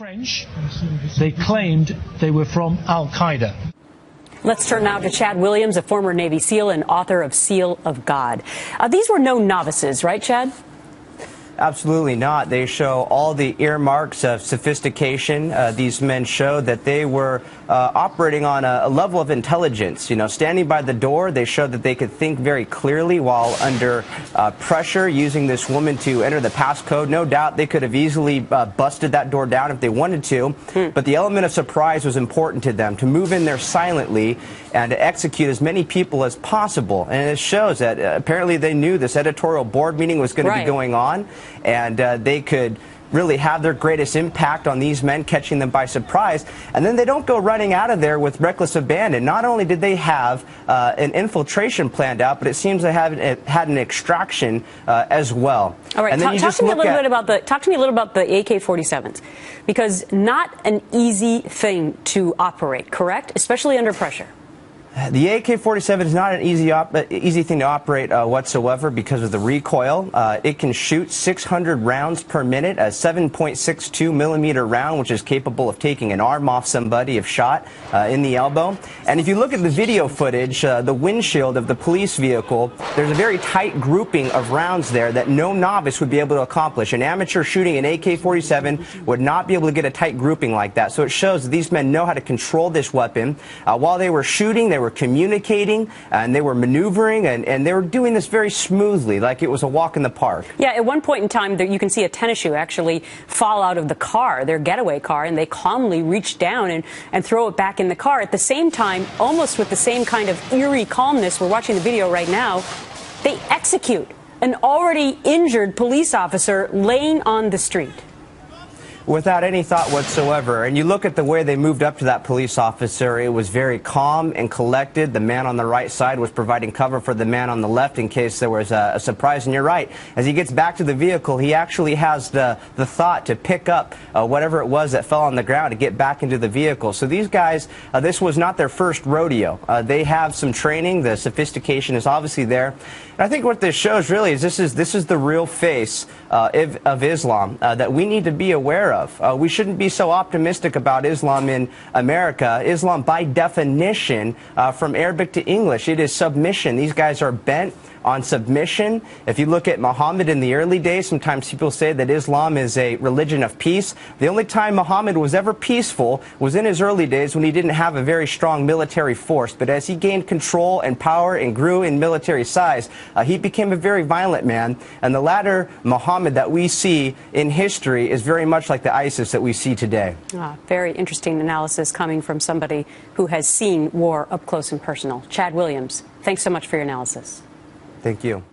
French. They claimed they were from Al-Qaeda. Let's turn now to Chad Williams, a former Navy SEAL and author of Seal of God. These were no novices, right, Chad? Absolutely not. They show all the earmarks of sophistication. These men show that they were operating on a level of intelligence. You know, standing by the door, they showed that they could think very clearly while under pressure, using this woman to enter the passcode. No doubt they could have easily busted that door down if they wanted to, but the element of surprise was important to them, to move in there silently and to execute as many people as possible. And it shows that apparently they knew this editorial board meeting was going to be going on, and they could really have their greatest impact on these men, catching them by surprise. And then they don't go running out of there with reckless abandon. Not only did they have an infiltration planned out, but it seems they had an extraction as well. All right, talk to me a little bit about the AK-47s, because not an easy thing to operate, correct? Especially under pressure. The AK-47 is not an easy thing to operate whatsoever because of the recoil. It can shoot 600 rounds per minute, a 7.62 millimeter round, which is capable of taking an arm off somebody if shot in the elbow. And if you look at the video footage, the windshield of the police vehicle, there's a very tight grouping of rounds there that no novice would be able to accomplish. An amateur shooting an AK-47 would not be able to get a tight grouping like that. So it shows that these men know how to control this weapon. While they were shooting, they were communicating, and they were maneuvering, and they were doing this very smoothly, like it was a walk in the park. Yeah, at one point in time, you can see a tennis shoe actually fall out of the car, their getaway car, and they calmly reach down and throw it back in the car. At the same time, almost with the same kind of eerie calmness, we're watching the video right now, they execute an already injured police officer laying on the street. Without any thought whatsoever. And you look at the way they moved up to that police officer, it was very calm and collected. The man on the right side was providing cover for the man on the left in case there was a surprise. And you're right, as he gets back to the vehicle, he actually has the thought to pick up whatever it was that fell on the ground to get back into the vehicle. So these guys, this was not their first rodeo. They have some training. The sophistication is obviously there. And I think what this shows really is this is the real face of Islam that we need to be aware of. We shouldn't be so optimistic about Islam in America. Islam, by definition, from Arabic to English, it is submission. These guys are bent on submission. If you look at Muhammad in the early days, sometimes people say that Islam is a religion of peace. The only time Muhammad was ever peaceful was in his early days when he didn't have a very strong military force. But as he gained control and power and grew in military size, he became a very violent man. And the latter Muhammad that we see in history is very much like the ISIS that we see today. Very interesting analysis coming from somebody who has seen war up close and personal. Chad Williams, thanks so much for your analysis. Thank you.